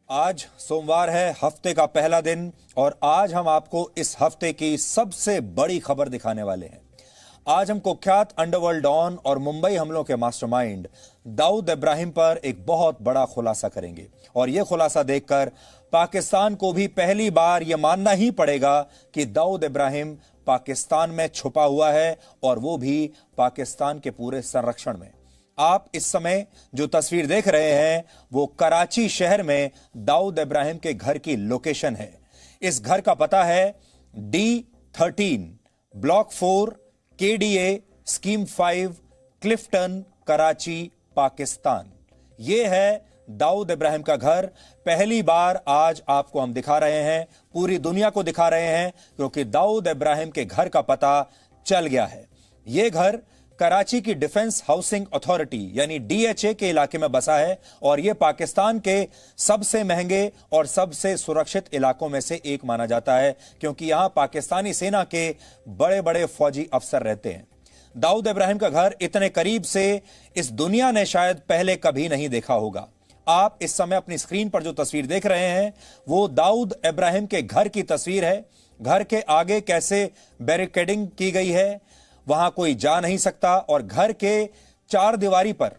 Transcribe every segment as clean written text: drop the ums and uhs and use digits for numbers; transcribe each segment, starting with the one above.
आज सोमवार है, हफ्ते का पहला दिन, और आज हम आपको इस हफ्ते की सबसे बड़ी खबर दिखाने वाले हैं। आज हम कुख्यात अंडरवर्ल्ड डॉन और मुंबई हमलों के मास्टरमाइंड दाऊद इब्राहिम पर एक बहुत बड़ा खुलासा करेंगे, और यह खुलासा देखकर पाकिस्तान को भी पहली बार यह मानना ही पड़ेगा कि दाऊद इब्राहिम पाकिस्तान में छुपा हुआ है, और वो भी पाकिस्तान के पूरे संरक्षण में। आप इस समय जो तस्वीर देख रहे हैं वो कराची शहर में दाऊद इब्राहिम के घर की लोकेशन है। इस घर का पता है D13 block 4 KDA scheme 5 Clifton Karachi Pakistan. ये है दाऊद इब्राहिम का घर। पहली बार आज आपको हम दिखा रहे हैं, पूरी दुनिया को दिखा रहे हैं, क्योंकि दाऊद इब्राहिम के घर का पता चल गया है। यह घर कराची की डिफेंस हाउसिंग अथॉरिटी यानी DHA के इलाके में बसा है, और यह पाकिस्तान के सबसे महंगे और सबसे सुरक्षित इलाकों में से एक माना जाता है, क्योंकि यहां पाकिस्तानी सेना के बड़े बड़े फौजी अफसर रहते हैं। दाऊद इब्राहिम का घर इतने करीब से इस दुनिया ने शायद पहले कभी नहीं देखा होगा। आप इस समय अपनी स्क्रीन पर जो तस्वीर देख रहे हैं वो दाऊद इब्राहिम के घर की तस्वीर है। घर के आगे कैसे बैरिकेडिंग की गई है, वहां कोई जा नहीं सकता, और घर के चार दीवारी पर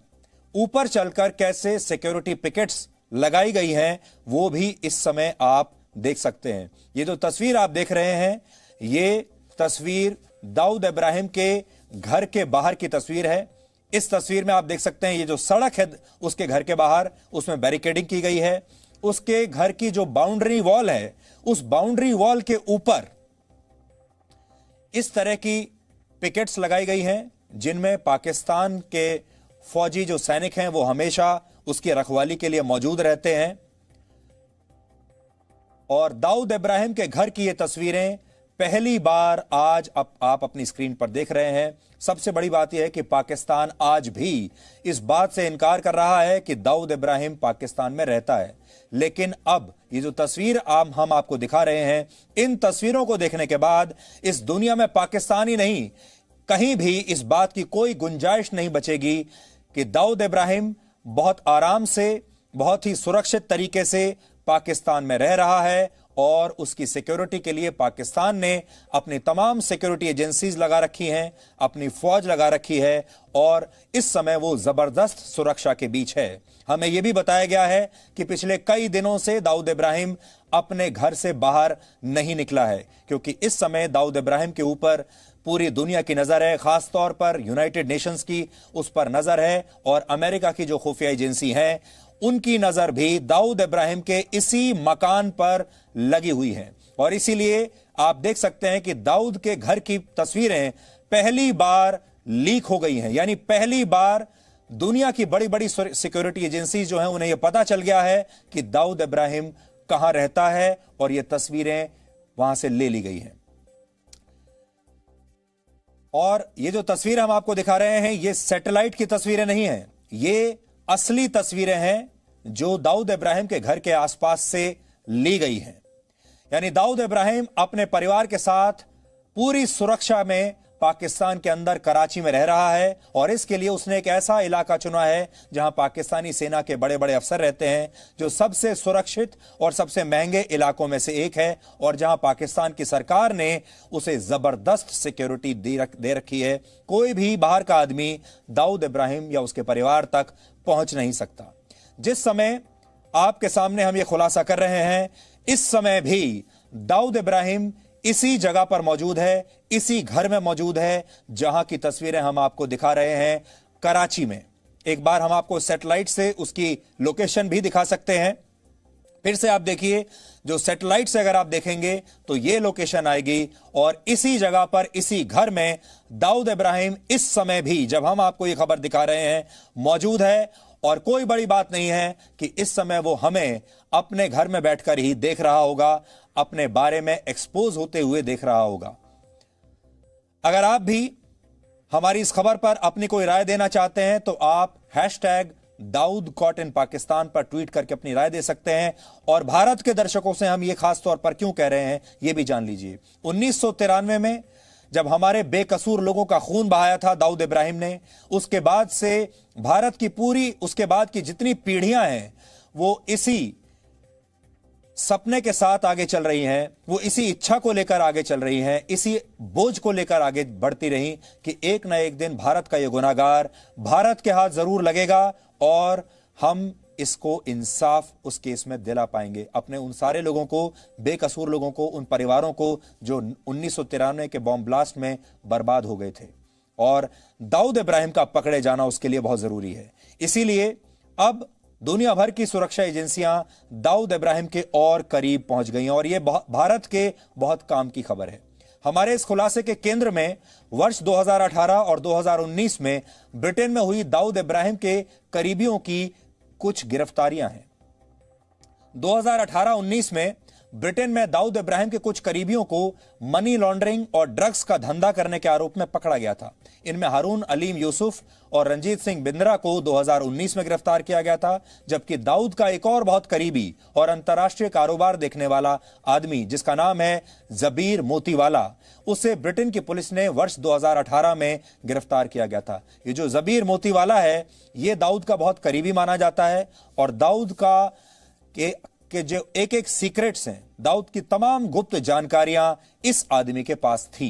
ऊपर चलकर कैसे सिक्योरिटी पिकेट्स लगाई गई हैं वो भी इस समय आप देख सकते हैं। ये जो तस्वीर आप देख रहे हैं ये तस्वीर दाऊद इब्राहिम के घर के बाहर की तस्वीर है। इस तस्वीर में आप देख सकते हैं ये जो सड़क है उसके घर के बाहर, उसमें बैरिकेडिंग की गई है। उसके घर की जो बाउंड्री वॉल है उस बाउंड्री वॉल के ऊपर इस तरह की पिकेट्स लगाई गई हैं, जिनमें पाकिस्तान के फौजी जो सैनिक हैं वो हमेशा उसकी रखवाली के लिए मौजूद रहते हैं। और दाऊद इब्राहिम के घर की ये तस्वीरें पहली बार आज आप अपनी स्क्रीन पर देख रहे हैं। सबसे बड़ी बात यह है कि पाकिस्तान आज भी इस बात से इनकार कर रहा है कि दाऊद इब्राहिम पाकिस्तान में रहता है, लेकिन अब ये जो तस्वीर हम आपको दिखा रहे हैं, इन तस्वीरों को देखने के बाद इस दुनिया में पाकिस्तान ही नहीं, कहीं भी इस बात की कोई गुंजाइश नहीं बचेगी कि दाऊद इब्राहिम बहुत आराम से, बहुत ही सुरक्षित तरीके से पाकिस्तान में रह रहा है, और उसकी सिक्योरिटी के लिए पाकिस्तान ने अपनी तमाम सिक्योरिटी एजेंसीज लगा रखी हैं, अपनी फौज लगा रखी है, और इस समय वो जबरदस्त सुरक्षा के बीच है। हमें यह भी बताया गया है कि पिछले कई दिनों से दाऊद इब्राहिम अपने घर से बाहर नहीं निकला है, क्योंकि इस समय दाऊद इब्राहिम के ऊपर पूरी दुनिया की नजर है, खासतौर पर यूनाइटेड नेशंस की उस पर नजर है, और अमेरिका की जो खुफिया एजेंसी है उनकी नजर भी दाऊद इब्राहिम के इसी मकान पर लगी हुई है। और इसीलिए आप देख सकते हैं कि दाऊद के घर की तस्वीरें पहली बार लीक हो गई हैं, यानी पहली बार दुनिया की बड़ी बड़ी सिक्योरिटी एजेंसी जो हैं उन्हें यह पता चल गया है कि दाऊद इब्राहिम कहां रहता है, और यह तस्वीरें वहां से ले ली गई हैं। और ये जो तस्वीर हम आपको दिखा रहे हैं ये सैटेलाइट की तस्वीरें नहीं हैं, ये असली तस्वीरें हैं जो दाऊद इब्राहिम के घर के आसपास से ली गई हैं। यानी दाऊद इब्राहिम अपने परिवार के साथ पूरी सुरक्षा में पाकिस्तान के अंदर कराची में रह रहा है, और इसके लिए उसने एक ऐसा इलाका चुना है जहां पाकिस्तानी सेना के बड़े बड़े अफसर रहते हैं, जो सबसे सुरक्षित और सबसे महंगे इलाकों में से एक है, और जहां पाकिस्तान की सरकार ने उसे जबरदस्त सिक्योरिटी दे रखी है। कोई भी बाहर का आदमी दाऊद इब्राहिम या उसके परिवार तक पहुंच नहीं सकता। जिस समय आपके सामने हम यह खुलासा कर रहे हैं, इस समय भी दाऊद इब्राहिम इसी जगह पर मौजूद है, इसी घर में मौजूद है जहां की तस्वीरें हम आपको दिखा रहे हैं कराची में। एक बार हम आपको सैटेलाइट से उसकी लोकेशन भी दिखा सकते हैं। फिर से आप देखिए, जो सैटेलाइट से अगर आप देखेंगे तो यह लोकेशन आएगी, और इसी जगह पर इसी घर में दाऊद इब्राहिम इस समय भी, जब हम आपको यह खबर दिखा रहे हैं, मौजूद है। और कोई बड़ी बात नहीं है कि इस समय वो हमें अपने घर में बैठकर ही देख रहा होगा, अपने बारे में एक्सपोज होते हुए देख रहा होगा। अगर आप भी हमारी इस खबर पर अपनी कोई राय देना चाहते हैं तो आप #दाऊद कॉट इन पाकिस्तान पर ट्वीट करके अपनी राय दे सकते हैं। और भारत के दर्शकों से हम ये खास तौर पर क्यों कह रहे हैं ये भी जान लीजिए। 1993 में जब हमारे बेकसूर लोगों का खून बहाया था दाऊद इब्राहिम ने, उसके बाद से भारत की पूरी, उसके बाद की जितनी पीढ़ियां हैं वो इसी सपने के साथ आगे चल रही हैं, वो इसी इच्छा को लेकर आगे चल रही हैं, इसी बोझ को लेकर आगे बढ़ती रही कि एक ना एक दिन भारत का ये गुनाहगार भारत के हाथ जरूर लगेगा और हम इसको इंसाफ उस केस में दिला पाएंगे। अपने उन सारे लोगों को, बेकसूर लोगों को, उन परिवारों को जो 1993 के बॉम्ब ब्लास्ट में बर्बाद हो गए थे। और दाऊद इब्राहिम का पकड़े जाना उसके लिए बहुत जरूरी है। इसीलिए अब दुनिया भर की सुरक्षा एजेंसियां दाऊद इब्राहिम के और करीब पहुंच गई हैं और यह भारत के बहुत काम की खबर है। हमारे इस खुलासे के केंद्र में वर्ष 2018 और 2019 में ब्रिटेन में हुई दाऊद इब्राहिम के करीबियों की कुछ गिरफ्तारियां हैं। 2018-19 में ब्रिटेन में दाऊद इब्राहिम के कुछ करीबियों को मनी लॉन्ड्रिंग और ड्रग्स का धंधा करने के आरोप में पकड़ा गया था। इनमें हारून अलीम यूसुफ और रंजीत सिंह बिंद्रा को 2019 में गिरफ्तार किया गया था, जबकि दाऊद का एक और बहुत करीबी और अंतर्राष्ट्रीय कारोबार देखने वाला आदमी जिसका नाम है जबीर मोतीवाला, उसे ब्रिटेन की पुलिस ने वर्ष 2018 में गिरफ्तार किया गया था। ये जो जबीर मोतीवाला है, ये दाऊद का बहुत करीबी माना जाता है और दाऊद का के जो एक एक सीक्रेट्स हैं, दाऊद की तमाम गुप्त जानकारियां इस आदमी के पास थी।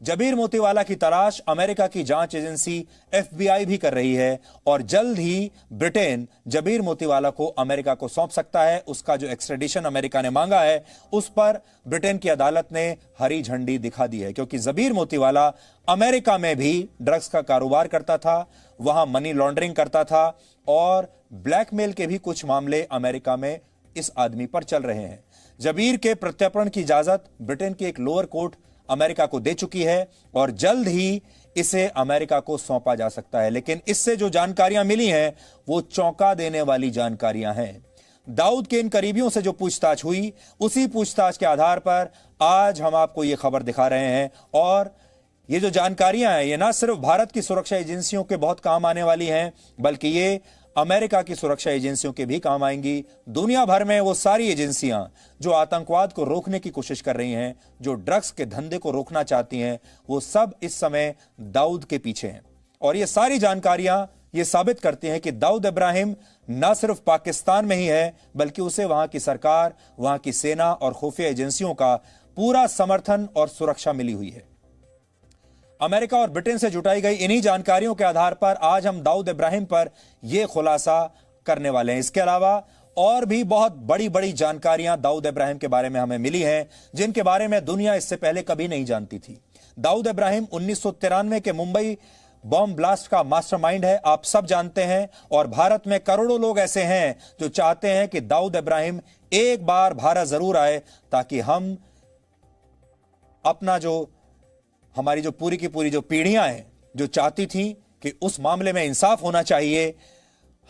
जबीर मोतीवाला की तलाश अमेरिका की जांच एजेंसी FBI भी कर रही है और जल्द ही ब्रिटेन जबीर मोतीवाला को अमेरिका को सौंप सकता है। उसका जो एक्सट्रेडिशन अमेरिका ने मांगा है, उस पर ब्रिटेन की अदालत ने हरी झंडी दिखा दी है, क्योंकि जबीर मोतीवाला अमेरिका में भी ड्रग्स का कारोबार करता था, वहां मनी लॉन्ड्रिंग करता था और ब्लैकमेल के भी कुछ मामले अमेरिका में इस आदमी पर चल रहे हैं। जबीर के प्रत्यर्पण की इजाजत ब्रिटेन की एक लोअर कोर्ट अमेरिका को दे चुकी है और जल्द ही इसे अमेरिका को सौंपा जा सकता है। लेकिन इससे जो जानकारियां मिली हैं, वो चौंका देने वाली जानकारियां हैं। दाऊद के इन करीबियों से जो पूछताछ हुई, उसी पूछताछ के आधार पर आज हम आपको यह खबर दिखा रहे हैं। और ये जो जानकारियां हैं, ये ना सिर्फ भारत की सुरक्षा एजेंसियों के बहुत काम आने वाली हैं, बल्कि ये अमेरिका की सुरक्षा एजेंसियों के भी काम आएंगी। दुनिया भर में वो सारी एजेंसियां जो आतंकवाद को रोकने की कोशिश कर रही हैं, जो ड्रग्स के धंधे को रोकना चाहती हैं, वो सब इस समय दाऊद के पीछे हैं। और ये सारी जानकारियां ये साबित करती हैं कि दाऊद इब्राहिम न सिर्फ पाकिस्तान में ही है, बल्कि उसे वहां की सरकार, वहां की सेना और खुफिया एजेंसियों का पूरा समर्थन और सुरक्षा मिली हुई है। अमेरिका और ब्रिटेन से जुटाई गई इन्हीं जानकारियों के आधार पर आज हम दाऊद इब्राहिम पर यह खुलासा करने वाले हैं। इसके अलावा और भी बहुत बड़ी बड़ी जानकारियां दाऊद इब्राहिम के बारे में हमें मिली हैं, जिनके बारे में दुनिया इससे पहले कभी नहीं जानती थी। दाऊद इब्राहिम 1993 के मुंबई बॉम्ब ब्लास्ट का मास्टरमाइंड है, आप सब जानते हैं। और भारत में करोड़ों लोग ऐसे हैं जो चाहते हैं कि दाऊद इब्राहिम एक बार भारत जरूर आए, ताकि हम अपना हमारी जो पूरी की पूरी जो पीढ़ियां हैं, जो चाहती थी कि उस मामले में इंसाफ होना चाहिए,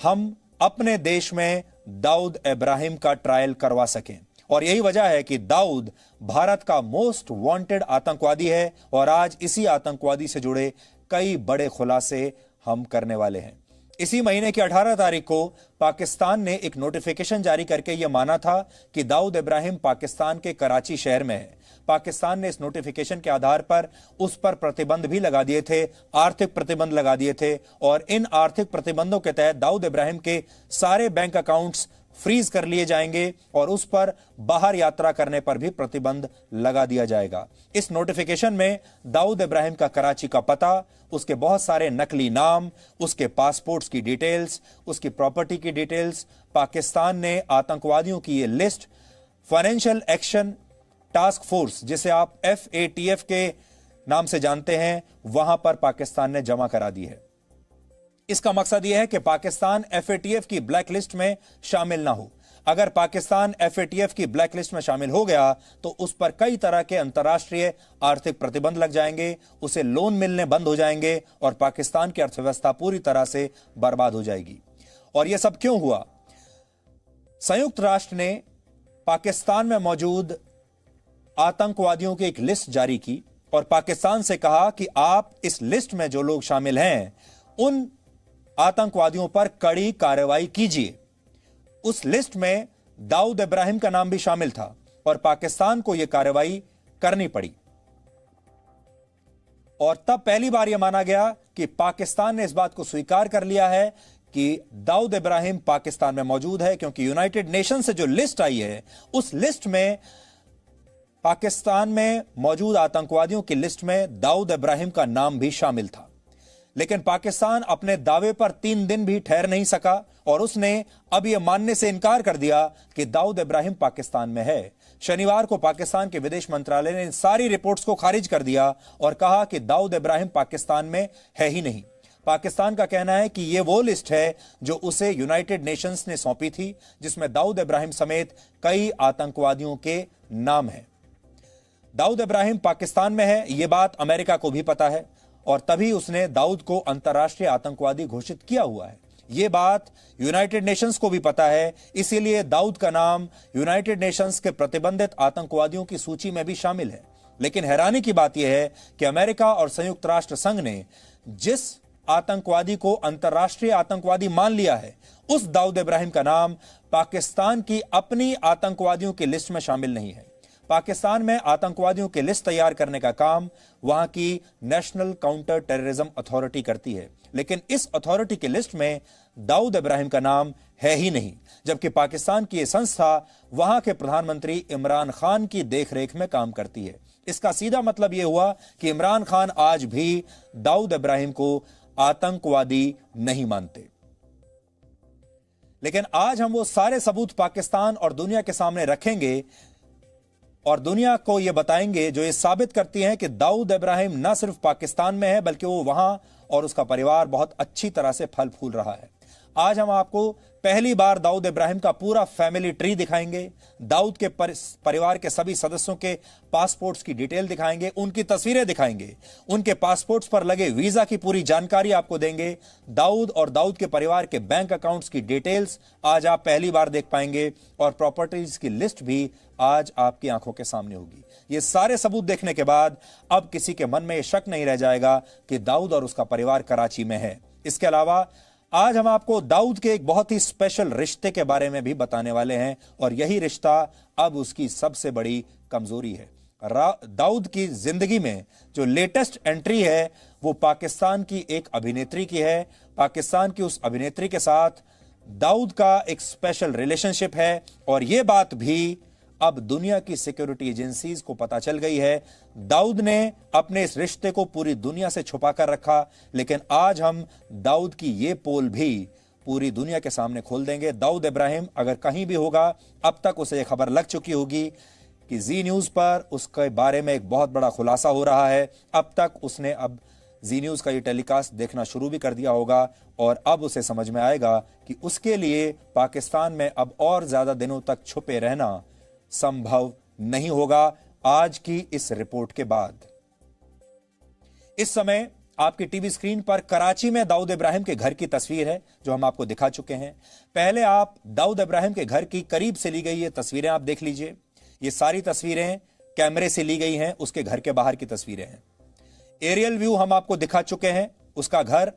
हम अपने देश में दाऊद इब्राहिम का ट्रायल करवा सकें। और यही वजह है कि दाऊद भारत का मोस्ट वांटेड आतंकवादी है और आज इसी आतंकवादी से जुड़े कई बड़े खुलासे हम करने वाले हैं। इसी महीने की 18 तारीख को पाकिस्तान ने एक नोटिफिकेशन जारी करके यह माना था कि दाऊद इब्राहिम पाकिस्तान के कराची शहर में है। पाकिस्तान ने इस नोटिफिकेशन के आधार पर उस पर प्रतिबंध भी लगा दिए थे, आर्थिक प्रतिबंध लगा दिए थे। और इन आर्थिक प्रतिबंधों के तहत दाऊद इब्राहिम के सारे बैंक अकाउंट्स फ्रीज कर लिए जाएंगे और उस पर बाहर यात्रा करने पर भी प्रतिबंध लगा दिया जाएगा। इस नोटिफिकेशन में दाऊद इब्राहिम का कराची का पता, उसके बहुत सारे नकली नाम, उसके पासपोर्ट्स की डिटेल्स, उसकी प्रॉपर्टी की डिटेल्स, पाकिस्तान ने आतंकवादियों की ये list financial action task force, जिसे आप FATF के नाम से जानते हैं, वहां पर पाकिस्तान ने जमा करा दी है। इसका मकसद यह है कि पाकिस्तान FATF की ब्लैक लिस्ट में शामिल ना हो। अगर पाकिस्तान FATF की ब्लैक लिस्ट में शामिल हो गया तो उस पर कई तरह के अंतर्राष्ट्रीय आर्थिक प्रतिबंध लग जाएंगे, उसे लोन मिलने बंद हो जाएंगे और पाकिस्तान की अर्थव्यवस्था पूरी तरह से बर्बाद हो जाएगी। और यह सब क्यों हुआ? संयुक्त राष्ट्र ने पाकिस्तान में मौजूद आतंकवादियों की एक लिस्ट जारी की और पाकिस्तान से कहा कि आप इस लिस्ट में जो लोग शामिल हैं, उन आतंकवादियों पर कड़ी कार्रवाई कीजिए। उस लिस्ट में दाऊद इब्राहिम का नाम भी शामिल था और पाकिस्तान को यह कार्रवाई करनी पड़ी। और तब पहली बार यह माना गया कि पाकिस्तान ने इस बात को स्वीकार कर लिया है कि दाऊद इब्राहिम पाकिस्तान में मौजूद है, क्योंकि यूनाइटेड नेशन से जो लिस्ट आई है उस लिस्ट में पाकिस्तान में मौजूद आतंकवादियों की लिस्ट में दाऊद इब्राहिम का नाम भी शामिल था। लेकिन पाकिस्तान अपने दावे पर 3 दिन भी ठहर नहीं सका और उसने अब यह मानने से इनकार कर दिया कि दाऊद इब्राहिम पाकिस्तान में है। शनिवार को पाकिस्तान के विदेश मंत्रालय ने इन सारी रिपोर्ट्स को खारिज कर दिया और कहा कि दाऊद इब्राहिम पाकिस्तान में है ही नहीं। पाकिस्तान का कहना है कि यह वो लिस्ट है जो उसे यूनाइटेड नेशंस ने सौंपी थी, जिसमें दाऊद इब्राहिम समेत कई आतंकवादियों के नाम हैं। दाऊद इब्राहिम पाकिस्तान में है, यह बात अमेरिका को भी पता है और तभी उसने दाऊद को अंतर्राष्ट्रीय आतंकवादी घोषित किया हुआ है। यह बात यूनाइटेड नेशंस को भी पता है, इसीलिए दाऊद का नाम यूनाइटेड नेशंस के प्रतिबंधित आतंकवादियों की सूची में भी शामिल है। लेकिन हैरानी की बात यह है कि अमेरिका और संयुक्त राष्ट्र संघ ने जिस आतंकवादी को अंतर्राष्ट्रीय आतंकवादी मान लिया है, उस दाऊद इब्राहिम का नाम पाकिस्तान की अपनी आतंकवादियों की लिस्ट में शामिल नहीं है। पाकिस्तान में आतंकवादियों की लिस्ट तैयार करने का काम वहां की नेशनल काउंटर टेररिज्म अथॉरिटी करती है, लेकिन इस अथॉरिटी की लिस्ट में दाऊद इब्राहिम का नाम है ही नहीं, जबकि पाकिस्तान की यह संस्था वहां के प्रधानमंत्री इमरान खान की देखरेख में काम करती है। इसका सीधा मतलब यह हुआ कि इमरान खान आज भी दाऊद इब्राहिम को आतंकवादी नहीं मानते। लेकिन आज हम वो सारे सबूत पाकिस्तान और दुनिया के सामने रखेंगे और दुनिया को यह बताएंगे जो ये साबित करती हैं कि दाऊद इब्राहिम न सिर्फ पाकिस्तान में है, बल्कि वो वहां और उसका परिवार बहुत अच्छी तरह से फल फूल रहा है। आज हम आपको पहली बार दाऊद इब्राहिम का पूरा फैमिली ट्री दिखाएंगे, दाऊद के परिवार के सभी सदस्यों के पासपोर्ट्स की डिटेल दिखाएंगे, उनकी तस्वीरें दिखाएंगे, उनके पासपोर्ट्स पर लगे वीजा की पूरी जानकारी आपको देंगे। दाऊद और दाऊद के परिवार के बैंक अकाउंट्स की डिटेल्स आज आप पहली बार देख पाएंगे और प्रॉपर्टीज की लिस्ट भी आज आपकी आंखों के सामने होगी। ये सारे सबूत देखने के बाद अब किसी के मन में यह शक नहीं रह जाएगा कि दाऊद और उसका परिवार कराची में है। इसके अलावा आज हम आपको दाऊद के एक बहुत ही स्पेशल रिश्ते के बारे में भी बताने वाले हैं और यही रिश्ता अब उसकी सबसे बड़ी कमजोरी है। दाऊद की जिंदगी में जो लेटेस्ट एंट्री है वो पाकिस्तान की एक अभिनेत्री की है। पाकिस्तान की उस अभिनेत्री के साथ दाऊद का एक स्पेशल रिलेशनशिप है और यह बात भी अब दुनिया की सिक्योरिटी एजेंसीज को पता चल गई है। दाऊद ने अपने इस रिश्ते को पूरी दुनिया से छुपा कर रखा, लेकिन आज हम दाऊद की ये पोल भी पूरी दुनिया के सामने खोल देंगे। दाऊद इब्राहिम अगर कहीं भी होगा, अब तक उसे यह खबर लग चुकी होगी कि जी न्यूज पर उसके बारे में एक बहुत बड़ा खुलासा हो रहा है। अब तक उसने अब जी न्यूज का ये टेलीकास्ट देखना शुरू भी कर दिया होगा और अब उसे समझ में आएगा कि उसके लिए पाकिस्तान में अब और ज्यादा दिनों तक छुपे रहना संभव नहीं होगा। आज की इस रिपोर्ट के बाद इस समय आपकी टीवी स्क्रीन पर कराची में दाऊद इब्राहिम के घर की तस्वीर है जो हम आपको दिखा चुके हैं। पहले आप दाऊद इब्राहिम के घर की करीब से ली गई ये तस्वीरें आप देख लीजिए। ये सारी तस्वीरें कैमरे से ली गई हैं, उसके घर के बाहर की तस्वीरें हैं। एरियल व्यू हम आपको दिखा चुके हैं, उसका घर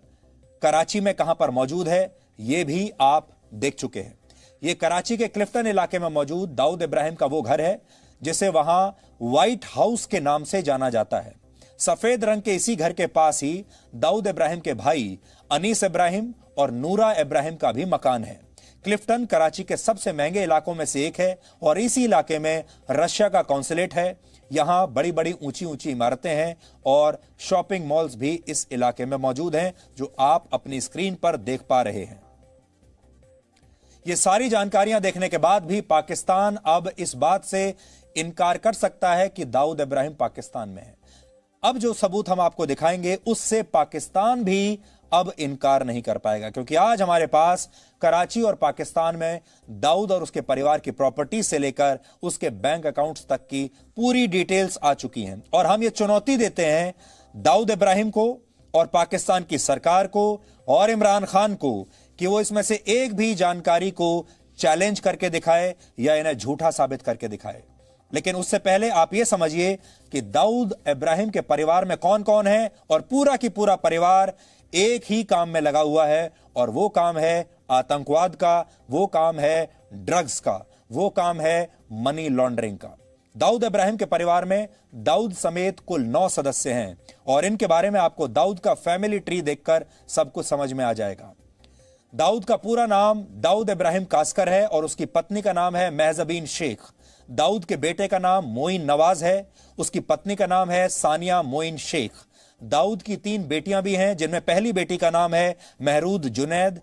कराची में कहां पर मौजूद है ये भी आप देख चुके हैं। ये कराची के क्लिफ्टन इलाके में मौजूद दाऊद इब्राहिम का वो घर है जिसे वहां व्हाइट हाउस के नाम से जाना जाता है। सफेद रंग के इसी घर के पास ही दाऊद इब्राहिम के भाई अनीस इब्राहिम और नूरा इब्राहिम का भी मकान है। क्लिफ्टन कराची के सबसे महंगे इलाकों में से एक है और इसी इलाके में रशिया का कॉन्सुलेट है। यहां बड़ी बड़ी ऊंची ऊंची इमारतें हैं और शॉपिंग मॉल्स भी इस इलाके में मौजूद हैं जो आप अपनी स्क्रीन पर देख पा रहे हैं। ये सारी जानकारियां देखने के बाद भी पाकिस्तान अब इस बात से इनकार कर सकता है कि दाऊद इब्राहिम पाकिस्तान में है। अब जो सबूत हम आपको दिखाएंगे उससे पाकिस्तान भी अब इनकार नहीं कर पाएगा, क्योंकि आज हमारे पास कराची और पाकिस्तान में दाऊद और उसके परिवार की प्रॉपर्टी से लेकर उसके बैंक अकाउंट्स तक की पूरी डिटेल्स आ चुकी हैं। और हम ये चुनौती देते हैं दाऊद इब्राहिम को और पाकिस्तान की सरकार को और इमरान खान को कि वो इसमें से एक भी जानकारी को चैलेंज करके दिखाए या इन्हें झूठा साबित करके दिखाए। लेकिन उससे पहले आप ये समझिए कि दाऊद इब्राहिम के परिवार में कौन कौन है और पूरा की पूरा परिवार एक ही काम में लगा हुआ है और वो काम है आतंकवाद का, वो काम है ड्रग्स का, वो काम है मनी लॉन्ड्रिंग का। दाऊद इब्राहिम के परिवार में दाऊद समेत कुल 9 सदस्य हैं और इनके बारे में आपको दाऊद का फैमिली ट्री देखकर सब कुछ समझ में आ जाएगा। दाऊद का पूरा नाम दाऊद इब्राहिम कास्कर है और उसकी पत्नी का नाम है महजबीन शेख। दाऊद के बेटे का नाम मोइन नवाज है, उसकी पत्नी का नाम है सानिया मोइन शेख। दाऊद की 3 बेटियां भी हैं, जिनमें पहली बेटी का नाम है महरूद जुनैद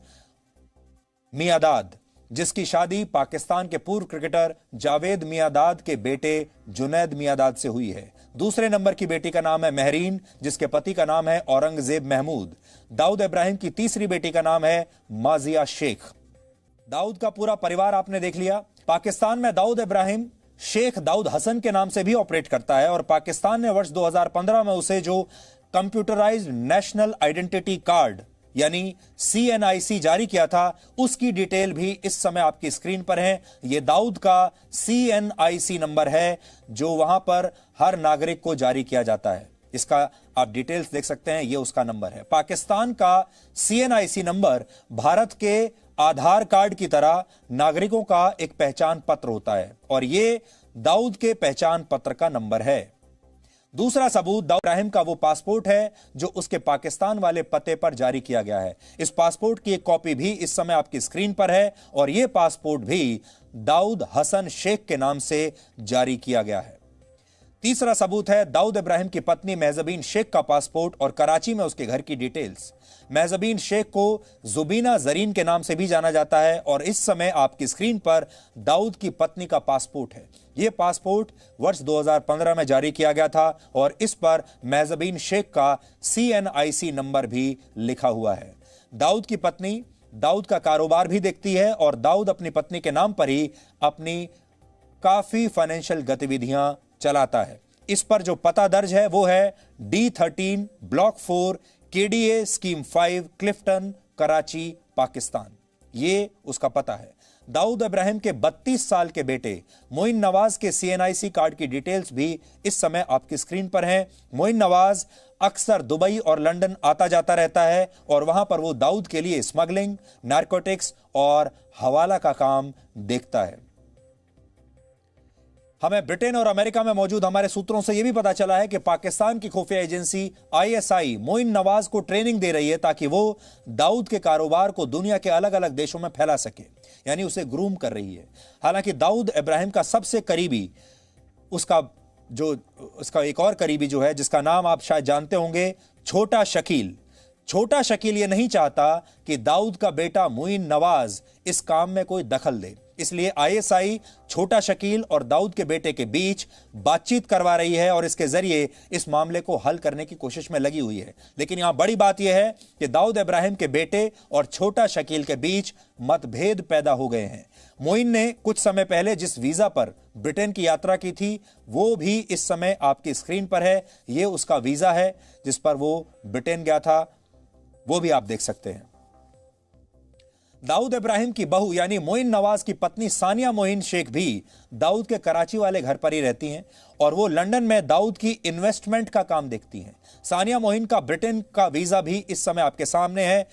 मियादाद, जिसकी शादी पाकिस्तान के पूर्व क्रिकेटर जावेद मियादाद के बेटे जुनैद मियादाद से हुई है। दूसरे नंबर की बेटी का नाम है महरीन, जिसके पति का नाम है औरंगजेब महमूद। दाऊद इब्राहिम की तीसरी बेटी का नाम है माजिया शेख। दाऊद का पूरा परिवार आपने देख लिया। पाकिस्तान में दाऊद इब्राहिम शेख दाऊद हसन के नाम से भी ऑपरेट करता है और पाकिस्तान ने वर्ष 2015 में उसे जो कंप्यूटराइज्ड नेशनल आइडेंटिटी कार्ड यानी CNIC जारी किया था, उसकी डिटेल भी इस समय आपकी स्क्रीन पर है। यह दाऊद का CNIC नंबर है जो वहां पर हर नागरिक को जारी किया जाता है। इसका आप डिटेल्स देख सकते हैं, यह उसका नंबर है। पाकिस्तान का CNIC नंबर भारत के आधार कार्ड की तरह नागरिकों का एक पहचान पत्र होता है और यह दाऊद के पहचान पत्र का नंबर है। दूसरा सबूत दाऊद इब्राहिम का वो पासपोर्ट है जो उसके पाकिस्तान वाले पते पर जारी किया गया है। इस पासपोर्ट की एक कॉपी भी इस समय आपकी स्क्रीन पर है और यह पासपोर्ट भी दाऊद हसन शेख के नाम से जारी किया गया है। तीसरा सबूत है दाऊद इब्राहिम की पत्नी महजबीन शेख का पासपोर्ट और कराची में उसके घर की डिटेल्स। महजबीन शेख को जुबीना जरीन के नाम से भी जाना जाता है और इस समय आपकी स्क्रीन पर दाऊद की पत्नी का पासपोर्ट है। यह पासपोर्ट वर्ष 2015 में जारी किया गया था और इस पर महजबीन शेख का CNIC नंबर भी लिखा हुआ है। दाऊद की पत्नी दाऊद का कारोबार भी देखती है और दाऊद अपनी पत्नी के नाम पर ही अपनी काफी फाइनेंशियल गतिविधियां चलाता है। इस पर जो पता दर्ज है वो है D13 block 4 KDA scheme 5 Clifton Karachi Pakistan. ये उसका पता है। दाऊद इब्राहिम के 32 साल के बेटे मोइन नवाज के CNIC कार्ड की डिटेल्स भी इस समय आपकी स्क्रीन पर हैं। मोइन नवाज अक्सर दुबई और लंदन आता जाता रहता है और वहां पर वो दाऊद के लिए स्मगलिंग, नारकोटिक्स और हवाला का काम देखता है। हमें ब्रिटेन और अमेरिका में मौजूद हमारे सूत्रों से यह भी पता चला है कि पाकिस्तान की खुफिया एजेंसी ISI मोइन नवाज को ट्रेनिंग दे रही है ताकि वो दाऊद के कारोबार को दुनिया के अलग अलग देशों में फैला सके, यानी उसे ग्रूम कर रही है। हालांकि दाऊद इब्राहिम का सबसे करीबी उसका एक और करीबी जो है, जिसका नाम आप शायद जानते होंगे, छोटा शकील। छोटा शकील ये नहीं चाहता कि दाऊद का बेटा मोइन नवाज इस काम में कोई दखल दे, इसलिए ISI छोटा शकील और दाऊद के बेटे के बीच बातचीत करवा रही है और इसके जरिए इस मामले को हल करने की कोशिश में लगी हुई है। लेकिन यहां बड़ी बात यह है कि दाऊद इब्राहिम के बेटे और छोटा शकील के बीच मतभेद पैदा हो गए हैं। मोइन ने कुछ समय पहले जिस वीजा पर ब्रिटेन की यात्रा की थी वो भी इस समय आपकी स्क्रीन पर है। यह उसका वीजा है जिस पर वो ब्रिटेन गया था, वो भी आप देख सकते हैं। दाऊद इब्राहिम की बहू यानी मोइन नवाज की पत्नी सानिया मोइन शेख भी दाऊद के कराची वाले घर पर ही रहती हैं और वो लंदन में दाऊद की इन्वेस्टमेंट का काम देखती हैं। सानिया मोइन का ब्रिटेन का वीजा भी इस समय आपके सामने है।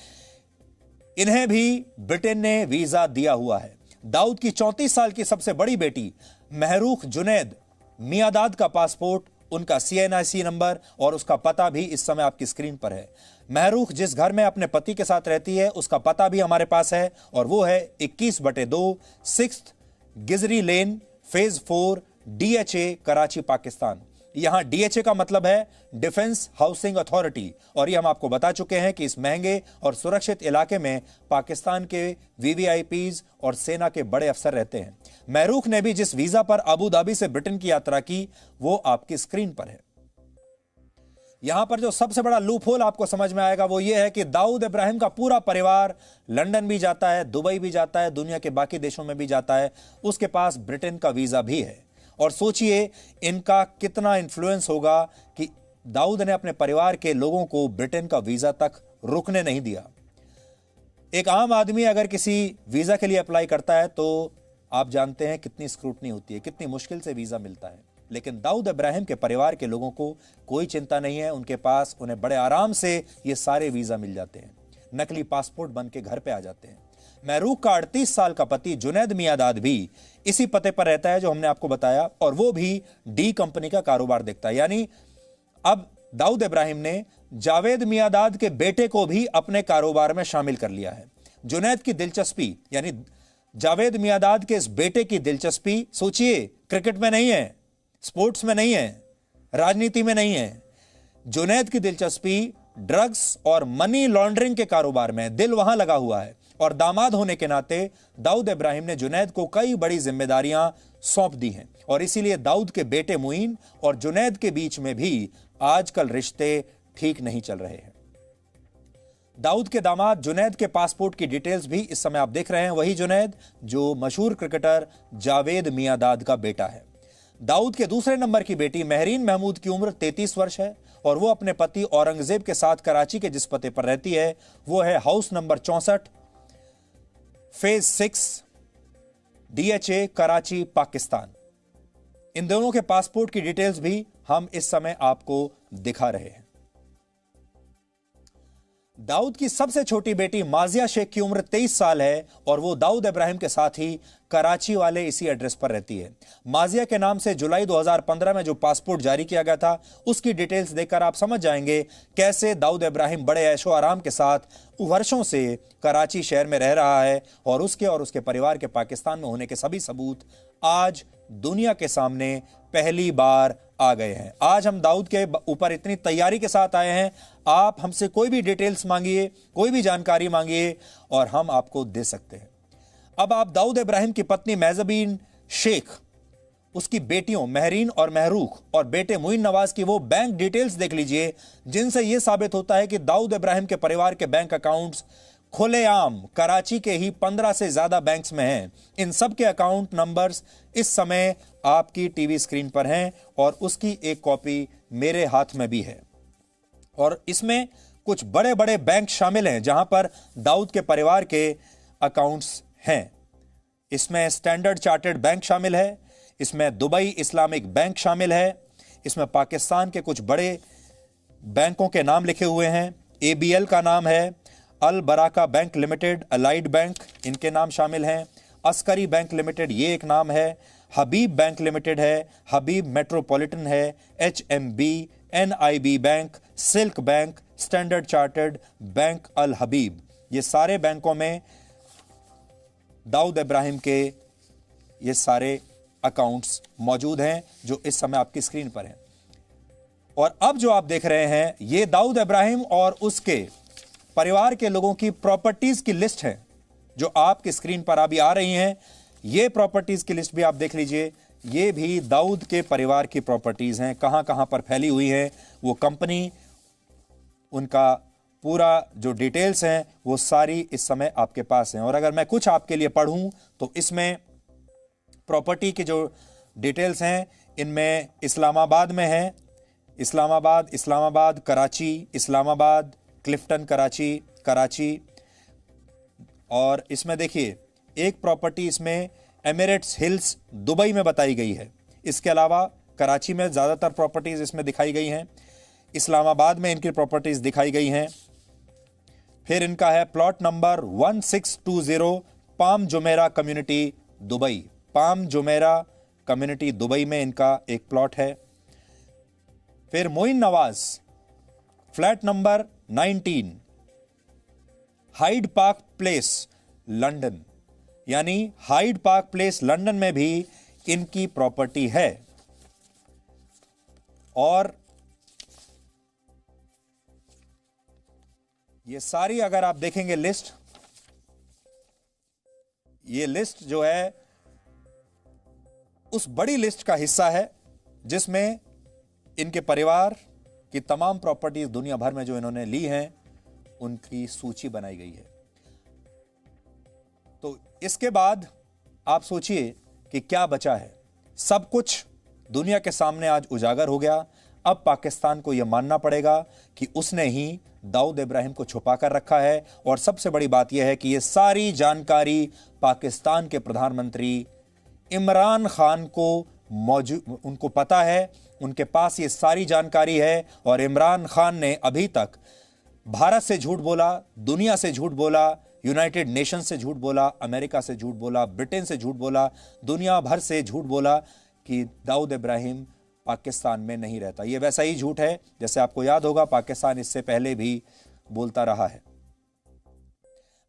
इन्हें भी ब्रिटेन ने वीजा दिया हुआ है। दाऊद की 34 साल की सबसे बड़ी बेटी महरूख जुनैद मियादाद का पासपोर्ट, उनका CNIC नंबर और उसका पता भी इस समय आपकी स्क्रीन पर है। महरूख जिस घर में अपने पति के साथ रहती है उसका पता भी हमारे पास है और वो है 21/2 6 गिजरी लेन फेज 4 DHA कराची पाकिस्तान। यहां DHA का मतलब है डिफेंस हाउसिंग अथॉरिटी और ये हम आपको बता चुके हैं कि इस महंगे और सुरक्षित इलाके में पाकिस्तान के VVIPs और सेना के बड़े अफसर रहते हैं। महरूख ने भी जिस वीजा पर अबू धाबी से ब्रिटेन की यात्रा की वो आपकी स्क्रीन पर है। यहां पर जो सबसे बड़ा लूप होल आपको समझ में आएगा वो ये है कि दाऊद इब्राहिम का पूरा परिवार लंदन भी जाता है, दुबई भी जाता है, दुनिया के बाकी देशों में भी जाता है। उसके पास ब्रिटेन का वीजा भी है और सोचिए इनका कितना इंफ्लुएंस होगा कि दाऊद ने अपने परिवार के लोगों को ब्रिटेन का वीजा तक रुकने नहीं दिया। एक आम आदमी अगर किसी वीजा के लिए अप्लाई करता है तो आप जानते हैं कितनी स्क्रूटनी होती है, कितनी मुश्किल से वीजा मिलता है। लेकिन दाऊद इब्राहिम के परिवार के लोगों को कोई चिंता नहीं है, उनके पास उन्हें बड़े आराम से ये सारे वीजा मिल जाते हैं, नकली पासपोर्ट बन के घर पे आ जाते हैं। महरूख का 38 साल का पति जुनैद मियादाद भी इसी पते पर रहता है जो हमने आपको बताया और वो भी डी कंपनी का कारोबार देखता है। यानी अब दाऊद इब्राहिम ने जावेद मियादाद के बेटे को भी अपने कारोबार में शामिल कर लिया है। जुनैद की दिलचस्पी यानी जावेद मियांदाद के इस बेटे की दिलचस्पी सोचिए, क्रिकेट में नहीं है, स्पोर्ट्स में नहीं है, राजनीति में नहीं है। जुनैद की दिलचस्पी ड्रग्स और मनी लॉन्ड्रिंग के कारोबार में, दिल वहां लगा हुआ है। और दामाद होने के नाते दाऊद इब्राहिम ने जुनैद को कई बड़ी जिम्मेदारियां सौंप दी हैं और इसीलिए दाऊद के बेटे मुईन और जुनैद के बीच में भी आजकल रिश्ते ठीक नहीं चल रहे हैं। दाऊद के दामाद जुनैद के पासपोर्ट की डिटेल्स भी इस समय आप देख रहे हैं, वही जुनैद जो मशहूर क्रिकेटर जावेद मियांदाद का बेटा है। दाऊद के दूसरे नंबर की बेटी महरीन महमूद की उम्र 33 वर्ष है और वो अपने पति औरंगजेब के साथ कराची के जिस पते पर रहती है वो है house number 64, phase 6, DHA, Karachi, Pakistan. इन दोनों के पासपोर्ट की डिटेल्स भी हम इस समय आपको दिखा रहे हैं। दाऊद की सबसे छोटी बेटी माजिया शेख की उम्र 23 साल है और वो दाऊद इब्राहिम के साथ ही कराची वाले इसी एड्रेस पर रहती है। माजिया के नाम से जुलाई 2015 में जो पासपोर्ट जारी किया गया था उसकी डिटेल्स देखकर आप समझ जाएंगे कैसे दाऊद इब्राहिम बड़े ऐशो आराम के साथ वर्षों से कराची शहर में रह रहा है और उसके परिवार के पाकिस्तान में होने के सभी सबूत आज दुनिया के सामने पहली बार आ गए हैं। आज हम दाऊद के ऊपर इतनी तैयारी के साथ आए हैं, आप हमसे कोई भी डिटेल्स मांगिए, कोई भी जानकारी मांगिए और हम आपको दे सकते हैं। अब आप दाऊद इब्राहिम की पत्नी मेहजबीन शेख, उसकी बेटियों महरीन और महरूख और बेटे मुईन नवाज की वो बैंक डिटेल्स देख लीजिए जिनसे यह साबित होता है कि दाऊद इब्राहिम के परिवार के बैंक अकाउंट्स खुलेआम कराची के ही 15 से ज्यादा बैंक्स में हैं। इन सब के अकाउंट नंबर्स इस समय आपकी टीवी स्क्रीन पर हैं और उसकी एक कॉपी मेरे हाथ में भी है। और इसमें कुछ बड़े बड़े बैंक शामिल हैं जहां पर दाऊद के परिवार के अकाउंट्स हैं। इसमें स्टैंडर्ड चार्टर्ड बैंक शामिल है, इसमें दुबई इस्लामिक बैंक शामिल है, इसमें पाकिस्तान के कुछ बड़े बैंकों के नाम लिखे हुए हैं। ABL का नाम है, Al Baraka bank limited, Allied bank इनके नाम शामिल हैं, अस्करी बैंक लिमिटेड ये एक नाम है, हबीब बैंक लिमिटेड है, हबीब मेट्रोपॉलिटन है, HMB, NIB bank, Silk bank, Standard Chartered bank Al Habib, ये सारे बैंकों में दाऊद इब्राहिम के ये सारे अकाउंट्स मौजूद हैं जो इस समय आपकी स्क्रीन पर हैं। और अब जो आप देख रहे हैं ये दाऊद इब्राहिम और उसके परिवार के लोगों की प्रॉपर्टीज की लिस्ट है जो आपकी स्क्रीन पर अभी आ रही हैं। ये प्रॉपर्टीज की लिस्ट भी आप देख लीजिए, ये भी दाऊद के परिवार की प्रॉपर्टीज हैं, कहां कहां पर फैली हुई हैं वो कंपनी, उनका पूरा जो डिटेल्स हैं वो सारी इस समय आपके पास हैं। और अगर मैं कुछ आपके लिए पढ़ूं तो इसमें प्रॉपर्टी की जो डिटेल्स हैं इनमें इस्लामाबाद में है, इस्लामाबाद, कराची, इस्लामाबाद, क्लिफ्टन, कराची। और इसमें देखिए एक प्रॉपर्टी इसमें एमिरेट्स हिल्स दुबई में बताई गई है। इसके अलावा कराची में ज़्यादातर प्रॉपर्टीज़ इसमें दिखाई गई हैं, इस्लामाबाद में इनकी प्रॉपर्टीज़ दिखाई गई हैं। फिर इनका है plot number 1620 Palm Jumeirah community Dubai, Palm Jumeirah community Dubai में इनका एक प्लॉट है। फिर Moin Nawaz flat number 19 Hyde Park Place London, यानी हाइड पार्क प्लेस लंदन में भी इनकी प्रॉपर्टी है। और ये सारी अगर आप देखेंगे लिस्ट, ये लिस्ट जो है उस बड़ी लिस्ट का हिस्सा है जिसमें इनके परिवार की तमाम प्रॉपर्टीज दुनिया भर में जो इन्होंने ली हैं उनकी सूची बनाई गई है। तो इसके बाद आप सोचिए कि क्या बचा है। सब कुछ दुनिया के सामने आज उजागर हो गया। अब पाकिस्तान को यह मानना पड़ेगा कि उसने ही दाऊद इब्राहिम को छुपा कर रखा है। और सबसे बड़ी बात यह है कि यह सारी जानकारी पाकिस्तान के प्रधानमंत्री इमरान खान को मौजूद, उनको पता है, उनके पास ये सारी जानकारी है। और इमरान खान ने अभी तक भारत से झूठ बोला, दुनिया से झूठ बोला, यूनाइटेड नेशन से झूठ बोला, अमेरिका से झूठ बोला, ब्रिटेन से झूठ बोला, दुनिया भर से झूठ बोला कि दाऊद इब्राहिम पाकिस्तान में नहीं रहता। यह वैसा ही झूठ है जैसे आपको याद होगा पाकिस्तान इससे पहले भी बोलता रहा है।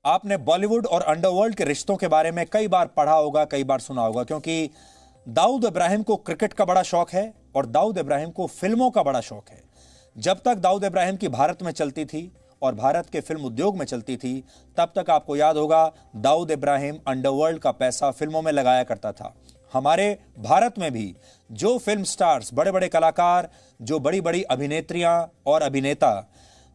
आपने बॉलीवुड और अंडरवर्ल्ड के रिश्तों के बारे में कई बार पढ़ा होगा, कई बार सुना होगा, क्योंकि दाऊद इब्राहिम को क्रिकेट का बड़ा शौक है और दाऊद इब्राहिम को फिल्मों का बड़ा शौक है। जब तक दाऊद इब्राहिम की भारत में चलती थी और भारत के फिल्म उद्योग में चलती थी, तब तक आपको याद होगा दाऊद इब्राहिम अंडरवर्ल्ड का पैसा फिल्मों में लगाया करता था। हमारे भारत में भी जो फिल्म स्टार्स, बड़े बड़े कलाकार, जो बड़ी बड़ी अभिनेत्रियां और अभिनेता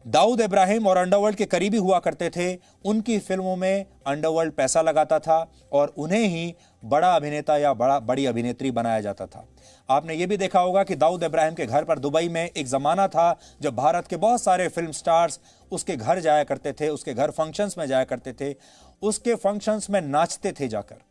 दाऊद इब्राहिम और अंडरवर्ल्ड के करीबी हुआ करते थे, उनकी फिल्मों में अंडरवर्ल्ड पैसा लगाता था और उन्हें ही बड़ा अभिनेता या बड़ी अभिनेत्री बनाया जाता था। आपने ये भी देखा होगा कि दाऊद इब्राहिम के घर पर दुबई में एक जमाना था जब भारत के बहुत सारे फिल्म स्टार्स उसके घर जाया करते थे, उसके घर फंक्शंस में जाया करते थे, उसके फंक्शंस में नाचते थे जाकर।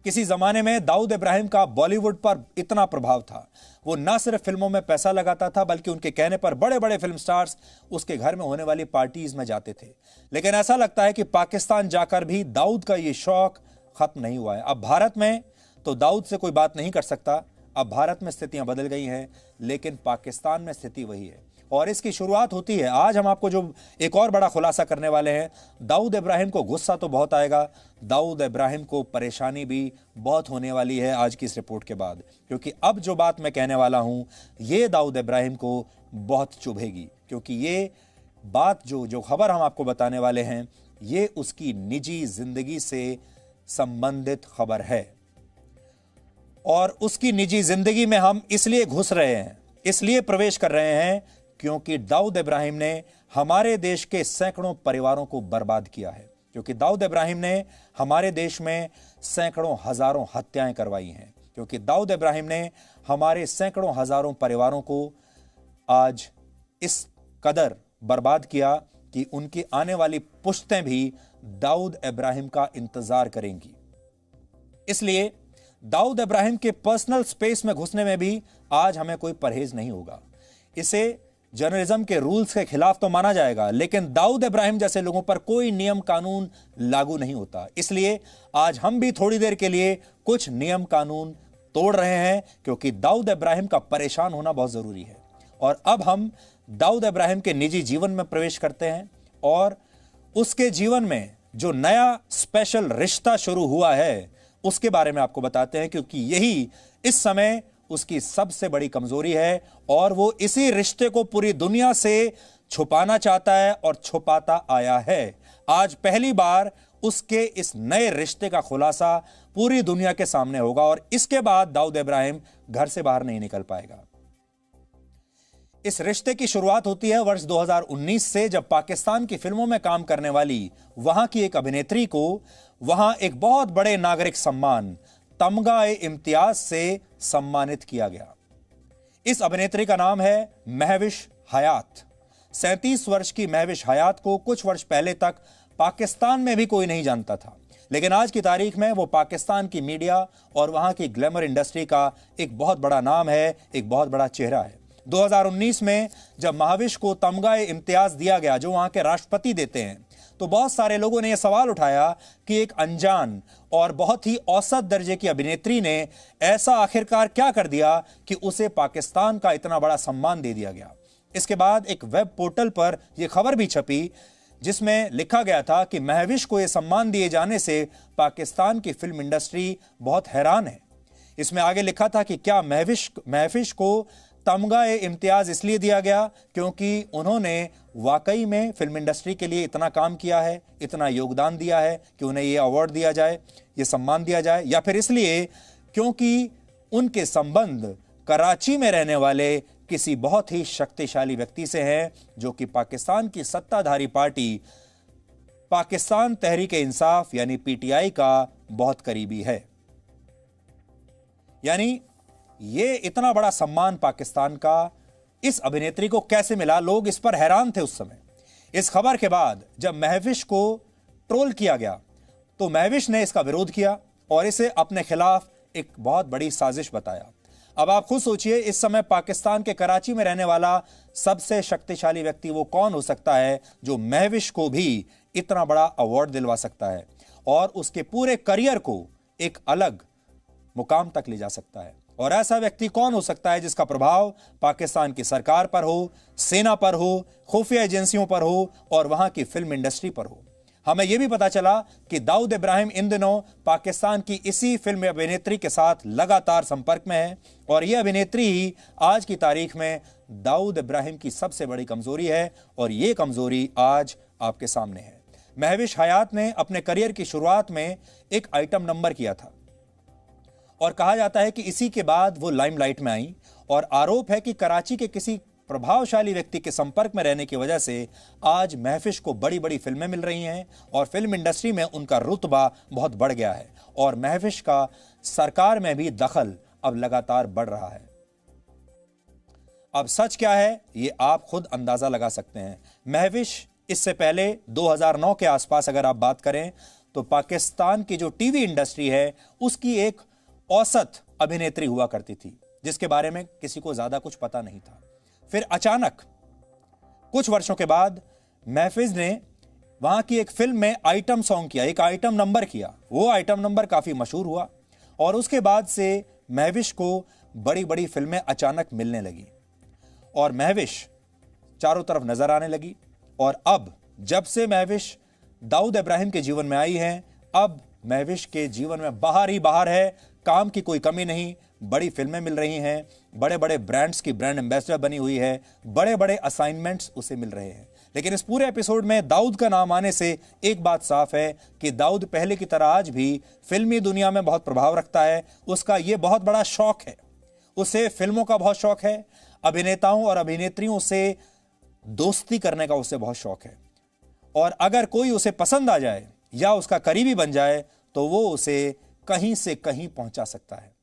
किसी जमाने में दाऊद इब्राहिम का बॉलीवुड पर इतना प्रभाव था, वो ना सिर्फ फिल्मों में पैसा लगाता था बल्कि उनके कहने पर बड़े बड़े फिल्म स्टार्स उसके घर में होने वाली पार्टीज में जाते थे। लेकिन ऐसा लगता है कि पाकिस्तान जाकर भी दाऊद का ये शौक खत्म नहीं हुआ है। अब भारत में तो दाऊद से कोई बात नहीं कर सकता, अब भारत में स्थितियां बदल गई हैं, लेकिन पाकिस्तान में स्थिति वही है और इसकी शुरुआत होती है। आज हम आपको जो एक और बड़ा खुलासा करने वाले हैं, दाऊद इब्राहिम को गुस्सा तो बहुत आएगा, दाऊद इब्राहिम को परेशानी भी बहुत होने वाली है आज की इस रिपोर्ट के बाद, क्योंकि अब जो बात मैं कहने वाला हूं ये दाऊद इब्राहिम को बहुत चुभेगी, क्योंकि ये बात जो खबर हम आपको बताने वाले हैं ये उसकी निजी जिंदगी से संबंधित खबर है। और उसकी निजी जिंदगी में हम इसलिए घुस रहे हैं, इसलिए प्रवेश कर रहे हैं क्योंकि दाऊद इब्राहिम ने हमारे देश के सैकड़ों परिवारों को बर्बाद किया है, क्योंकि दाऊद इब्राहिम ने हमारे देश में सैकड़ों हजारों हत्याएं करवाई हैं, क्योंकि दाऊद इब्राहिम ने हमारे सैकड़ों हजारों परिवारों को आज इस कदर बर्बाद किया कि उनकी आने वाली पुश्तें भी दाऊद इब्राहिम का इंतजार करेंगी। इसलिए दाऊद इब्राहिम के पर्सनल स्पेस में घुसने में भी आज हमें कोई परहेज नहीं होगा। इसे जर्नलिज्म के रूल्स के खिलाफ तो माना जाएगा, लेकिन दाऊद इब्राहिम जैसे लोगों पर कोई नियम कानून लागू नहीं होता। इसलिए आज हम भी थोड़ी देर के लिए कुछ नियम कानून तोड़ रहे हैं, क्योंकि दाऊद इब्राहिम का परेशान होना बहुत जरूरी है। और अब हम दाऊद इब्राहिम के निजी जीवन में प्रवेश करते हैं और उसके जीवन में जो नया स्पेशल रिश्ता शुरू हुआ है उसके बारे में आपको बताते हैं, क्योंकि यही इस समय उसकी सबसे बड़ी कमजोरी है और वो इसी रिश्ते को पूरी दुनिया से छुपाना चाहता है और छुपाता आया है। आज पहली बार उसके इस नए रिश्ते का खुलासा पूरी दुनिया के सामने होगा और इसके बाद दाऊद इब्राहिम घर से बाहर नहीं निकल पाएगा। इस रिश्ते की शुरुआत होती है वर्ष 2019 से, जब पाकिस्तान की फिल्मों में काम करने वाली वहां की एक अभिनेत्री को वहां एक बहुत बड़े नागरिक सम्मान तमगा-ए-इम्तियाज से सम्मानित किया गया। इस अभिनेत्री का नाम है महविश हयात। 37 वर्ष की महविश हयात को कुछ वर्ष पहले तक पाकिस्तान में भी कोई नहीं जानता था, लेकिन आज की तारीख में वो पाकिस्तान की मीडिया और वहां की ग्लैमर इंडस्ट्री का एक बहुत बड़ा नाम है, एक बहुत बड़ा चेहरा है। 2019 में जब महविश को तमगा-ए-इम्तियाज दिया गया, जो वहां के राष्ट्रपति देते हैं, तो बहुत सारे लोगों ने यह सवाल उठाया कि एक अनजान और बहुत ही औसत दर्जे की अभिनेत्री ने ऐसा आखिरकार क्या कर दिया कि उसे पाकिस्तान का इतना बड़ा सम्मान दे दिया गया। इसके बाद एक वेब पोर्टल पर यह खबर भी छपी जिसमें लिखा गया था कि महविश को यह सम्मान दिए जाने से पाकिस्तान की फिल्म इंडस्ट्री बहुत हैरान है। इसमें आगे लिखा था कि क्या महविश को तमगा-ए-इम्तियाज इसलिए दिया गया क्योंकि उन्होंने वाकई में फिल्म इंडस्ट्री के लिए इतना काम किया है, इतना योगदान दिया है कि उन्हें यह अवार्ड दिया जाए, यह सम्मान दिया जाए, या फिर इसलिए क्योंकि उनके संबंध कराची में रहने वाले किसी बहुत ही शक्तिशाली व्यक्ति से हैं, जो कि पाकिस्तान की सत्ताधारी पार्टी पाकिस्तान तहरीक-ए-इंसाफ यानी पीटीआई का बहुत करीबी है। यानी ये इतना बड़ा सम्मान पाकिस्तान का इस अभिनेत्री को कैसे मिला, लोग इस पर हैरान थे उस समय। इस खबर के बाद जब महविश को ट्रोल किया गया तो महविश ने इसका विरोध किया और इसे अपने खिलाफ एक बहुत बड़ी साजिश बताया। अब आप खुद सोचिए, इस समय पाकिस्तान के कराची में रहने वाला सबसे शक्तिशाली व्यक्ति वो कौन हो सकता है जो महविश को भी इतना बड़ा अवार्ड दिलवा सकता है और उसके पूरे करियर को एक अलग मुकाम तक ले जा सकता है। और ऐसा व्यक्ति कौन हो सकता है जिसका प्रभाव पाकिस्तान की सरकार पर हो, सेना पर हो, खुफिया एजेंसियों पर हो और वहां की फिल्म इंडस्ट्री पर हो। हमें यह भी पता चला कि दाऊद इब्राहिम इन दिनों पाकिस्तान की इसी फिल्म अभिनेत्री के साथ लगातार संपर्क में है और यह अभिनेत्री ही आज की तारीख में दाऊद इब्राहिम की सबसे बड़ी कमजोरी है और यह कमजोरी आज आपके सामने है। महविश हयात ने अपने करियर की शुरुआत में एक आइटम नंबर किया था और कहा जाता है कि इसी के बाद वो लाइमलाइट में आई और आरोप है कि कराची के किसी प्रभावशाली व्यक्ति के संपर्क में रहने की वजह से आज महफिश को बड़ी बड़ी फिल्में मिल रही हैं और फिल्म इंडस्ट्री में उनका रुतबा बहुत बढ़ गया है और महफिश का सरकार में भी दखल अब लगातार बढ़ रहा है। अब सच क्या है ये आप खुद अंदाजा लगा सकते हैं। महफिश इससे पहले 2009 के आसपास अगर आप बात करें तो पाकिस्तान की जो टीवी इंडस्ट्री है उसकी एक औसत अभिनेत्री हुआ करती थी जिसके बारे में किसी को ज्यादा कुछ पता नहीं था। फिर अचानक कुछ वर्षों के बाद महफिज ने वहां की एक फिल्म में आइटम सॉन्ग किया, एक आइटम नंबर किया। वो आइटम नंबर काफी मशहूर हुआ और उसके बाद से महविश को बड़ी बड़ी फिल्में अचानक मिलने लगी और महविश चारों तरफ नजर आने लगी। और अब जब से महविश दाऊद इब्राहिम के जीवन में आई है, अब महविश के जीवन में बाहर ही बाहर है, काम की कोई कमी नहीं, बड़ी फिल्में मिल रही हैं, बड़े बड़े ब्रांड्स की ब्रांड एम्बेसडर बनी हुई है, बड़े बड़े असाइनमेंट्स उसे मिल रहे हैं। लेकिन इस पूरे एपिसोड में दाऊद का नाम आने से एक बात साफ है कि दाऊद पहले की तरह आज भी फिल्मी दुनिया में बहुत प्रभाव रखता है। उसका यह बहुत बड़ा शौक है, उसे फिल्मों का बहुत शौक है, अभिनेताओं और अभिनेत्रियों से दोस्ती करने का उसे बहुत शौक है और अगर कोई उसे पसंद आ जाए या उसका करीबी बन जाए तो वो उसे कहीं से कहीं पहुंचा सकता है।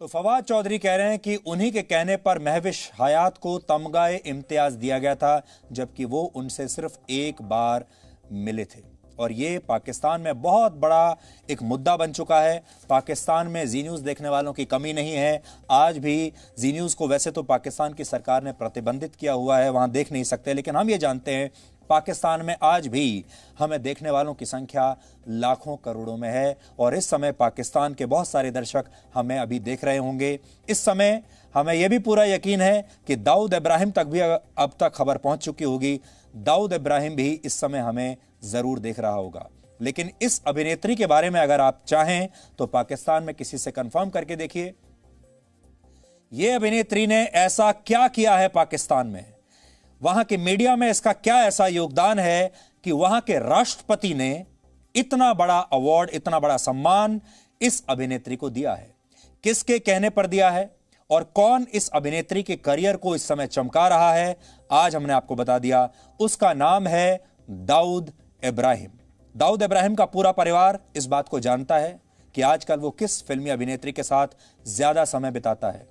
तो फवाद चौधरी कह रहे हैं कि उन्हीं के कहने पर महविश हयात को तमगाए इम्तियाज दिया गया था जबकि वो उनसे सिर्फ एक बार मिले थे और ये पाकिस्तान में बहुत बड़ा एक मुद्दा बन चुका है। पाकिस्तान में जी न्यूज़ देखने वालों की कमी नहीं है। आज भी जी न्यूज़ को वैसे तो पाकिस्तान की सरकार ने प्रतिबंधित किया हुआ है, वहां देख नहीं सकते, लेकिन हम ये जानते हैं पाकिस्तान में आज भी हमें देखने वालों की संख्या लाखों करोड़ों में है और इस समय पाकिस्तान के बहुत सारे दर्शक हमें अभी देख रहे होंगे। इस समय हमें यह भी पूरा यकीन है कि दाऊद इब्राहिम तक भी अब तक खबर पहुंच चुकी होगी। दाऊद इब्राहिम भी इस समय हमें जरूर देख रहा होगा। लेकिन इस अभिनेत्री के बारे में अगर आप चाहें तो पाकिस्तान में किसी से कंफर्म करके देखिए, यह अभिनेत्री ने ऐसा क्या किया है पाकिस्तान में, वहां के मीडिया में इसका क्या ऐसा योगदान है कि वहां के राष्ट्रपति ने इतना बड़ा अवार्ड, इतना बड़ा सम्मान इस अभिनेत्री को दिया है। किसके कहने पर दिया है और कौन इस अभिनेत्री के करियर को इस समय चमका रहा है, आज हमने आपको बता दिया। उसका नाम है दाऊद इब्राहिम। दाऊद इब्राहिम का पूरा परिवार इस बात को जानता है कि आजकल वो किस फिल्मी अभिनेत्री के साथ ज्यादा समय बिताता है।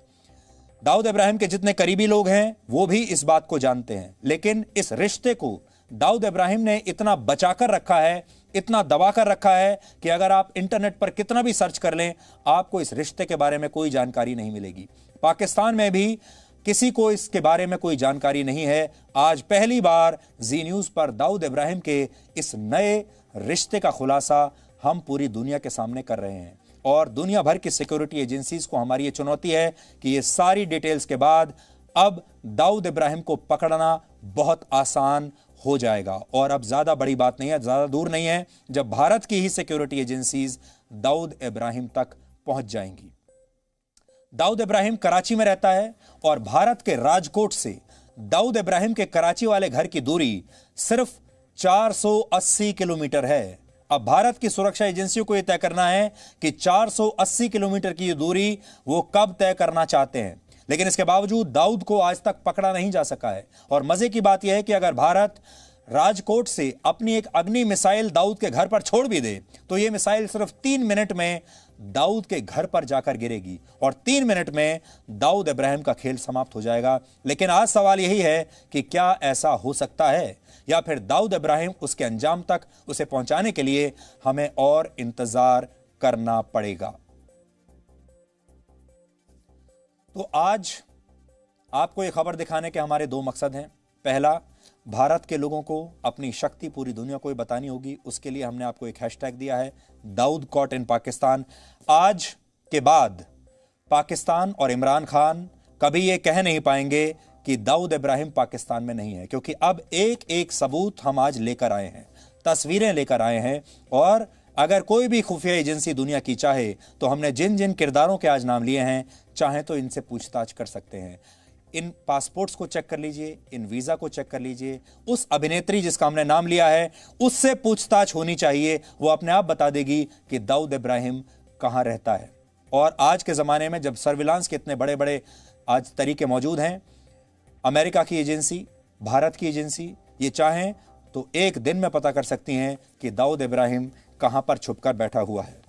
दाऊद इब्राहिम के जितने करीबी लोग हैं वो भी इस बात को जानते हैं, लेकिन इस रिश्ते को दाऊद इब्राहिम ने इतना बचाकर रखा है, इतना दबाकर रखा है कि अगर आप इंटरनेट पर कितना भी सर्च कर लें आपको इस रिश्ते के बारे में कोई जानकारी नहीं मिलेगी। पाकिस्तान में भी किसी को इसके बारे में कोई जानकारी नहीं है। आज पहली बार जी न्यूज़ पर दाऊद इब्राहिम के इस नए रिश्ते का खुलासा हम पूरी दुनिया के सामने कर रहे हैं और दुनिया भर की सिक्योरिटी एजेंसीज को हमारी ये चुनौती है कि ये सारी डिटेल्स के बाद अब दाऊद इब्राहिम को पकड़ना बहुत आसान हो जाएगा और अब ज्यादा बड़ी बात नहीं है, ज्यादा दूर नहीं है जब भारत की ही सिक्योरिटी एजेंसीज दाऊद इब्राहिम तक पहुंच जाएंगी। दाऊद इब्राहिम कराची में रहता है और भारत के राजकोट से दाऊद इब्राहिम के कराची वाले घर की दूरी सिर्फ 480 किलोमीटर है। अब भारत की सुरक्षा एजेंसियों को यह तय करना है कि 480 किलोमीटर की यह दूरी वो कब तय करना चाहते हैं, लेकिन इसके बावजूद दाऊद को आज तक पकड़ा नहीं जा सका है। और मजे की बात यह है कि अगर भारत राजकोट से अपनी एक अग्नि मिसाइल दाऊद के घर पर छोड़ भी दे तो यह मिसाइल सिर्फ 3 मिनट में दाऊद के घर पर जाकर गिरेगी और 3 मिनट में दाऊद इब्राहिम का खेल समाप्त हो जाएगा। लेकिन आज सवाल यही है कि क्या ऐसा हो सकता है या फिर दाऊद इब्राहिम उसके अंजाम तक उसे पहुंचाने के लिए हमें और इंतजार करना पड़ेगा। तो आज आपको यह खबर दिखाने के हमारे 2 मकसद हैं। पहला, भारत के लोगों को अपनी शक्ति पूरी दुनिया को बतानी होगी, उसके लिए हमने आपको एक हैशटैग दिया है, दाऊद कॉट इन पाकिस्तान। आज के बाद पाकिस्तान और इमरान खान कभी यह कह नहीं पाएंगे कि दाऊद इब्राहिम पाकिस्तान में नहीं है, क्योंकि अब एक एक सबूत हम आज लेकर आए हैं। तस्वीरें लेकर आए हैं। और अगर कोई भी खुफिया एजेंसी दुनिया की चाहे तो हमने जिन जिन किरदारों के आज नाम लिए हैं, चाहें तो इनसे पूछताछ कर सकते हैं। इन पासपोर्ट्स को चेक कर लीजिए, इन वीजा को चेक कर लीजिए। उस अभिनेत्री जिसका हमने नाम लिया है उससे पूछताछ होनी चाहिए, वो अपने आप बता देगी कि दाऊद इब्राहिम कहां रहता है। और आज के जमाने में जब सर्विलांस के इतने बड़े बड़े आज तरीके मौजूद हैं, अमेरिका की एजेंसी, भारत की एजेंसी, ये चाहें तो एक दिन में पता कर सकती हैं कि दाऊद इब्राहिम कहां पर छुपकर बैठा हुआ है।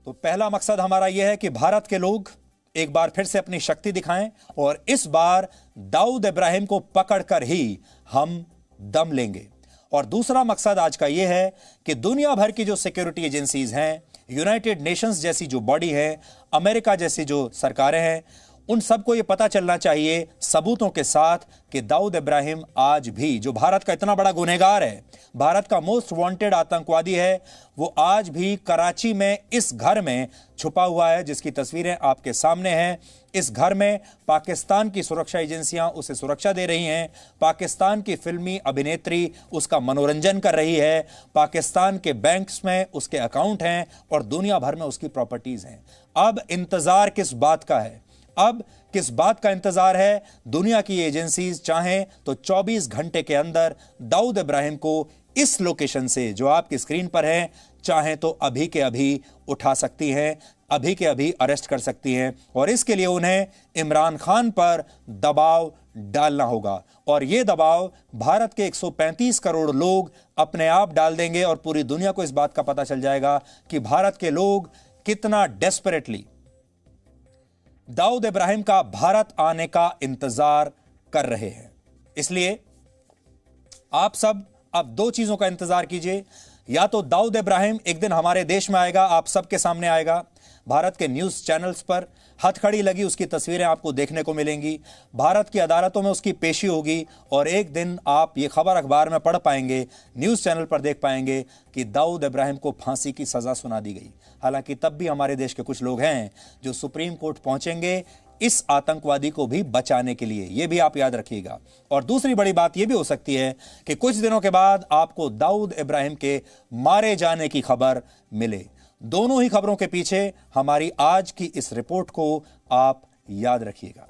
तो पहला मकसद हमारा यह है कि भारत के लोग एक बार फिर से अपनी शक्ति दिखाएं और इस बार दाऊद इब्राहिम को पकड़कर ही हम दम लेंगे। और दूसरा मकसद आज का यह है कि दुनिया भर की जो सिक्योरिटी एजेंसीज हैं, यूनाइटेड नेशंस जैसी जो बॉडी है, अमेरिका जैसी जो सरकारें हैं, उन सबको यह पता चलना चाहिए सबूतों के साथ कि दाऊद इब्राहिम आज भी, जो भारत का इतना बड़ा गुनहगार है, भारत का मोस्ट वांटेड आतंकवादी है, वो आज भी कराची में इस घर में छुपा हुआ है जिसकी तस्वीरें आपके सामने हैं। इस घर में पाकिस्तान की सुरक्षा एजेंसियां उसे सुरक्षा दे रही हैं, पाकिस्तान की फिल्मी अभिनेत्री उसका मनोरंजन कर रही है, पाकिस्तान के बैंक्स में उसके अकाउंट हैं और दुनिया भर में उसकी प्रॉपर्टीज हैं। अब इंतजार किस बात का है? अब किस बात का इंतजार है? दुनिया की एजेंसीज चाहें तो 24 घंटे के अंदर दाऊद इब्राहिम को इस लोकेशन से जो आपकी स्क्रीन पर है, चाहें तो अभी के अभी उठा सकती हैं, अभी के अभी अरेस्ट कर सकती हैं। और इसके लिए उन्हें इमरान खान पर दबाव डालना होगा और यह दबाव भारत के 135 करोड़ लोग अपने आप डाल देंगे और पूरी दुनिया को इस बात का पता चल जाएगा कि भारत के लोग कितना डेस्परेटली दाऊद इब्राहिम का भारत आने का इंतजार कर रहे हैं। इसलिए आप सब अब दो चीजों का इंतजार कीजिए। या तो दाऊद इब्राहिम एक दिन हमारे देश में आएगा, आप सबके सामने आएगा, भारत के न्यूज चैनल्स पर हथकड़ी लगी उसकी तस्वीरें आपको देखने को मिलेंगी, भारत की अदालतों में उसकी पेशी होगी और एक दिन आप ये खबर अखबार में पढ़ पाएंगे, न्यूज चैनल पर देख पाएंगे कि दाऊद इब्राहिम को फांसी की सजा सुना दी गई। हालांकि तब भी हमारे देश के कुछ लोग हैं जो सुप्रीम कोर्ट पहुंचेंगे इस आतंकवादी को भी बचाने के लिए, यह भी आप याद रखिएगा। और दूसरी बड़ी बात यह भी हो सकती है कि कुछ दिनों के बाद आपको दाऊद इब्राहिम के मारे जाने की खबर मिले। दोनों ही खबरों के पीछे हमारी आज की इस रिपोर्ट को आप याद रखिएगा।